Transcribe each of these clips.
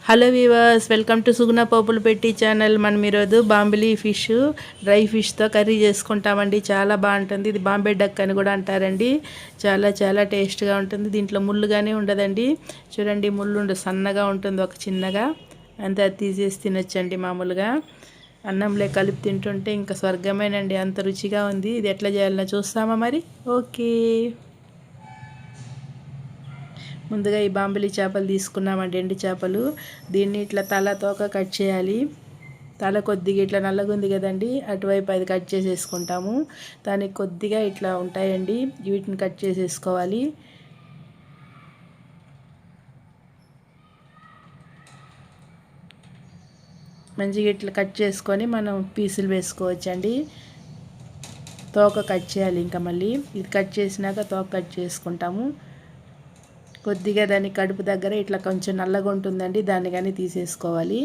Hello weavers, welcome to సుగుణ పోపులు పెట్టి channel. మనం ఈరోజు బాంబిలి ఫిష్, డ్రై ఫిష్తో కర్రీ చేసుకుంటామండి. చాలా బాగుంటుంది. ఇది బాంబే డక్ అని కూడా అంటారండి. చాలా చాలా టేస్ట్గా ఉంటుంది. దీంట్లో ముళ్ళుగానే ఉండదండి. చూడండి, ముళ్ళు సన్నగా ఉంటుంది, ఒక చిన్నగా. అంతే, అది తీసేసి తినొచ్చండి. మామూలుగా అన్నంలో కలిపి తింటుంటే ఇంకా స్వర్గమేనండి, అంత రుచిగా ఉంది. ఇది ఎట్లా చేయాలన్నా చూస్తామా మరి? ఓకే. ముందుగా ఈ బాంబిలి చేపలు తీసుకున్నామండి, ఎండు చేపలు. దీన్ని ఇట్లా తల తోక కట్ చేయాలి. తల కొద్దిగా ఇట్లా నల్లగా ఉంది కదండి, అటువైపు అది కట్ చేసేసుకుంటాము. దానికి కొద్దిగా ఇట్లా ఉంటాయండి, వీటిని కట్ చేసేసుకోవాలి. మంచిగా ఇట్లా కట్ చేసుకొని మనం పీసులు వేసుకోవచ్చండి. తోక కట్ చేయాలి. ఇంకా మళ్ళీ ఇది కట్ చేసినాక తోక కట్ చేసుకుంటాము. కొద్దిగా దాని కడుపు దగ్గర ఇట్లా కొంచెం నల్లగా ఉంటుందండి, దాన్ని కానీ తీసేసుకోవాలి.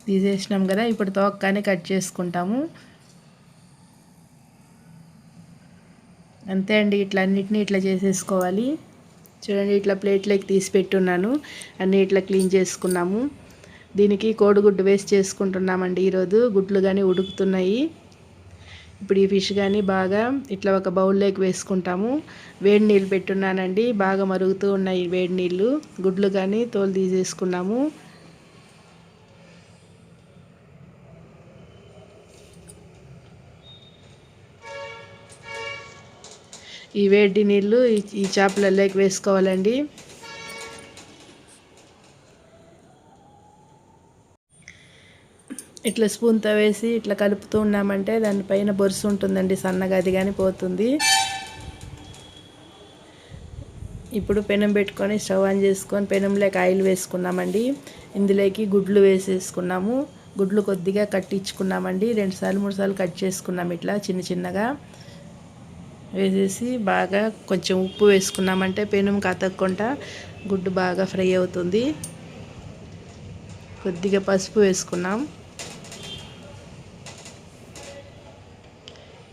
తీసేసినాం కదా, ఇప్పుడు తోక కానీ కట్ చేసుకుంటాము. అంతే అండి, ఇట్లా అన్నిటినీ ఇట్లా చేసేసుకోవాలి. చూడండి, ఇట్లా ప్లేట్లోకి తీసి పెట్టున్నాను. అన్నీ ఇట్లా క్లీన్ చేసుకున్నాము. దీనికి కోడిగుడ్డు వేస్ట్ చేసుకుంటున్నామండి ఈరోజు. గుడ్లు కానీ ఉడుకుతున్నాయి. ఇప్పుడు ఈ ఫిష్ కానీ బాగా ఇట్లా ఒక బౌల్లోకి వేసుకుంటాము. వేడి నీళ్ళు పెట్టున్నానండి, బాగా మరుగుతూ ఉన్నాయి వేడి నీళ్ళు. గుడ్లు కానీ తోలు తీసేసుకున్నాము. ఈ వేడి నీళ్ళు ఈ చేపలలోకి వేసుకోవాలండి. ఇట్లా స్పూన్తో వేసి ఇట్లా కలుపుతూ ఉన్నామంటే దానిపైన బొరుసు ఉంటుందండి, సన్నగా, అది కానీ పోతుంది. ఇప్పుడు పెనం పెట్టుకొని స్టవ్ ఆన్ చేసుకొని పెనంలోకి ఆయిల్ వేసుకున్నామండి. ఇందులోకి గుడ్లు వేసేసుకున్నాము. గుడ్లు కొద్దిగా కట్టించుకున్నామండి, 2 సార్లు 3 సార్లు కట్ చేసుకున్నాము. ఇట్లా చిన్న చిన్నగా వేసేసి బాగా కొంచెం ఉప్పు వేసుకున్నామంటే పెనం కతక్కుండా గుడ్డు బాగా ఫ్రై అవుతుంది. కొద్దిగా పసుపు వేసుకున్నాం.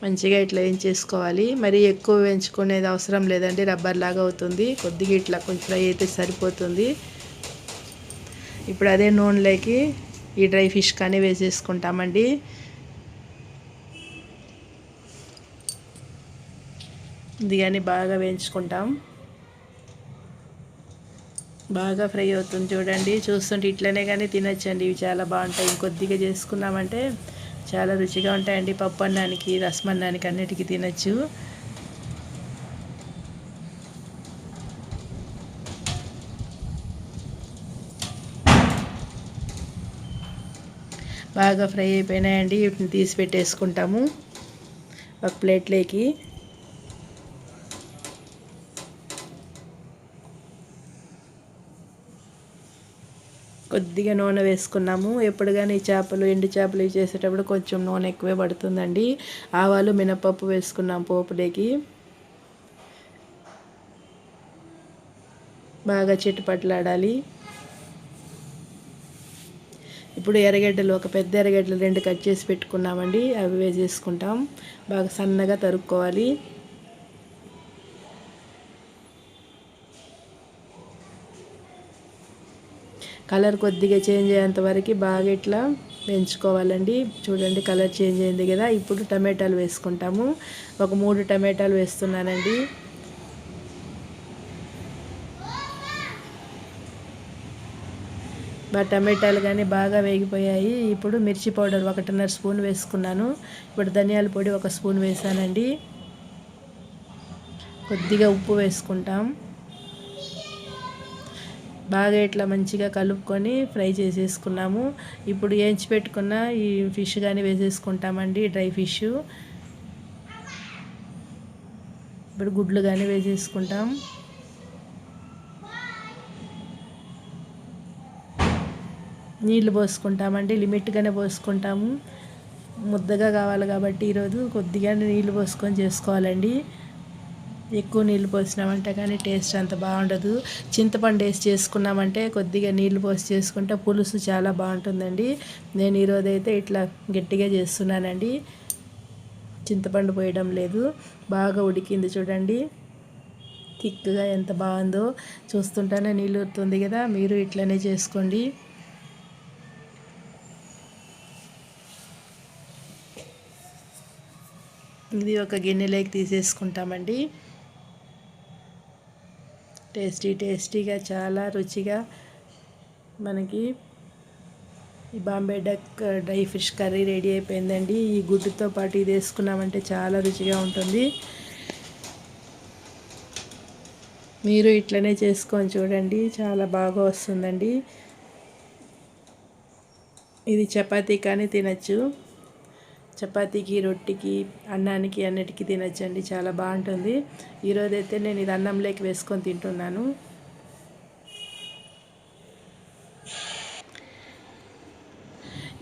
మంచిగా ఇట్లా వేయించేసుకోవాలి. మరి ఎక్కువ వేయించుకునేది అవసరం లేదండి, రబ్బర్ లాగా అవుతుంది. కొద్దిగా ఇట్లా కొంచెం ఫ్రై అయితే సరిపోతుంది. ఇప్పుడు అదే నూనెలోకి ఈ డ్రై ఫిష్ కానీ వేసేసుకుంటామండి. ఇది కానీ బాగా వేయించుకుంటాం. బాగా ఫ్రై అవుతుంది చూడండి. చూస్తుంటే ఇట్లనే కానీ తినచ్చండి, ఇవి చాలా బాగుంటాయి. ఇంకొద్దిగా చేసుకున్నామంటే చాలా రుచిగా ఉంటాయండి. పప్పు అన్నానికి, రసం అన్నానికి, అన్నిటికీ తినచ్చు. బాగా ఫ్రై అయిపోయినాయండి. వీటిని తీసి పెట్టేసుకుంటాము ఒక ప్లేట్లోకి. కొద్దిగా నూనె వేసుకున్నాము. ఎప్పుడు కానీ చేపలు, ఎండు చేపలు చేసేటప్పుడు కొంచెం నూనె ఎక్కువే పడుతుందండి. ఆవాలు, మినపప్పు వేసుకున్నాం పోపులోకి. బాగా చిట్టుపట్లాడాలి. ఇప్పుడు ఎర్రగడ్డలు, ఒక పెద్ద ఎర్రగడ్డలు 2 కట్ చేసి పెట్టుకున్నామండి, అవి వేసేసుకుంటాం. బాగా సన్నగా తరుక్కోవాలి. కలర్ కొద్దిగా చేంజ్ అయ్యేంత వరకు బాగా ఇట్లా వేయించుకోవాలండి. చూడండి, కలర్ చేంజ్ అయింది కదా. ఇప్పుడు టమాటాలు వేసుకుంటాము. ఒక 3 టమాటాలు వేస్తున్నానండి. టమాటాలు కానీ బాగా వేగిపోయాయి. ఇప్పుడు మిర్చి పౌడర్ 1.5 స్పూన్ వేసుకున్నాను. ఇప్పుడు ధనియాల పొడి 1 స్పూన్ వేసానండి. కొద్దిగా ఉప్పు వేసుకుంటాం. బాగా ఇట్లా మంచిగా కలుపుకొని ఫ్రై చేసేసుకున్నాము. ఇప్పుడు వేయించి పెట్టుకున్న ఈ ఫిష్ కానీ వేసేసుకుంటామండి, డ్రై ఫిష్. ఇప్పుడు గుడ్లు కానీ వేసేసుకుంటాం. నీళ్ళు పోసుకుంటామండి, లిమిట్గానే పోసుకుంటాము. ముద్దగా కావాలి కాబట్టి ఈరోజు కొద్దిగా నీళ్ళు పోసుకొని చేసుకోవాలండి. ఎక్కువ నీళ్ళు పోసినామంటే కానీ టేస్ట్ అంత బాగుండదు. చింతపండు వేసి చేసుకున్నామంటే కొద్దిగా నీళ్ళు పోసి చేసుకుంటే పులుసు చాలా బాగుంటుందండి. నేను ఈరోజు అయితే ఇట్లా గట్టిగా చేస్తున్నానండి, చింతపండు పోయడం లేదు. బాగా ఉడికింది చూడండి. థిక్గా ఎంత బాగుందో చూస్తుంటేనే నీళ్ళు ఊరుతుంది కదా. మీరు ఇట్లనే చేసుకోండి. ఇది ఒక గిన్నెలోకి తీసేసుకుంటామండి. టేస్టీగా చాలా రుచిగా మనకి ఈ Bombay duck dry fish curry ready అయిపోయిందండి. ఈ గుడ్డుతో పాటు ఇది వేసుకున్నామంటే చాలా రుచిగా ఉంటుంది. మీరు ఇట్లనే చేసుకొని చూడండి, చాలా బాగా వస్తుందండి. ఇది చపాతీ కానీ తినచ్చు, చపాతీకి, రొట్టికి, అన్నానికి అన్నిటికీ తినచ్చండి. చాలా బాగుంటుంది. ఈరోజైతే నేను ఇది అన్నంలోకి వేసుకొని తింటున్నాను.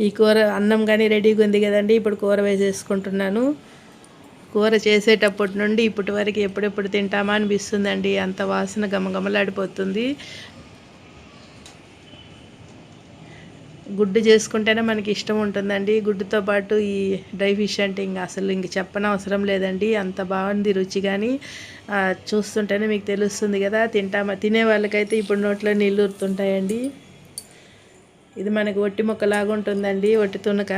ఈ కూర అన్నం కానీ రెడీగా ఉంది కదండి. ఇప్పుడు కూర వేసేసుకుంటున్నాను. కూర చేసేటప్పటి నుండి ఇప్పటి వరకు ఎప్పుడెప్పుడు తింటామా అనిపిస్తుందండి. అంత వాసన గమగమలాడిపోతుంది. గుడ్డు చేసుకుంటేనే మనకి ఇష్టం ఉంటుందండి. గుడ్డుతో పాటు ఈ డ్రై ఫిష్ అంటే ఇంక చెప్పనవసరం లేదండి. అంత బాగుంది రుచి. కానీ చూస్తుంటేనే మీకు తెలుస్తుంది కదా. తినే వాళ్ళకైతే ఇప్పుడు నోట్లో నీళ్ళు ఊరుతుంటాయండి. ఇది మనకి ఒట్టి ముక్కలాగా ఉంటుందండి, ఒట్టి తునక.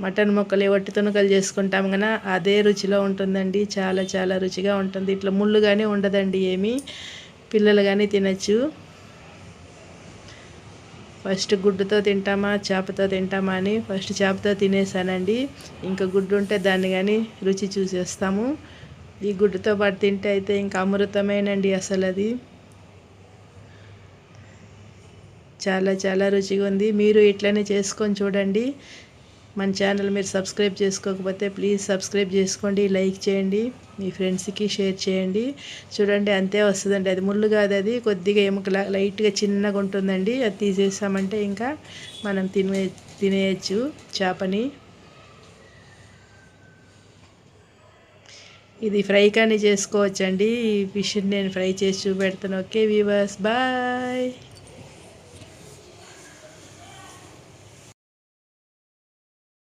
మటన్ ముక్కలు ఒట్టి తునకలు చేసుకుంటాం కదా, అదే రుచిలో ఉంటుందండి. చాలా చాలా రుచిగా ఉంటుంది. ఇట్లా ముళ్ళు కానీ ఉండదండి ఏమీ. పిల్లలు కానీ తినచ్చు. ఫస్ట్ గుడ్డుతో తింటామా చేపతో తింటామా అని ఫస్ట్ చేపతో తినేసానండి. ఇంకా గుడ్డు ఉంటే దాన్ని కానీ రుచి చూసేస్తాము. ఈ గుడ్డుతో పాటు తింటే అయితే ఇంకా అమృతమేనండి అసలు. అది చాలా చాలా రుచిగా ఉంది. మీరు ఇట్లనే చేసుకొని చూడండి. మన ఛానల్ మీరు సబ్స్క్రైబ్ చేసుకోకపోతే ప్లీజ్ సబ్స్క్రైబ్ చేసుకోండి, లైక్ చేయండి, మీ ఫ్రెండ్స్కి షేర్ చేయండి. చూడండి అంతే వస్తుందండి. అది ముళ్ళు కాదు, అది కొద్దిగా ఎముకలా లైట్గా చిన్నగా ఉంటుందండి. అది తీసేసామంటే ఇంకా మనం తినేయచ్చు చేపని. ఇది ఫ్రై కానీ చేసుకోవచ్చండి. ఈ ఫిష్ని నేను ఫ్రై చేసి చూపెడతాను. Okay viewers, bye.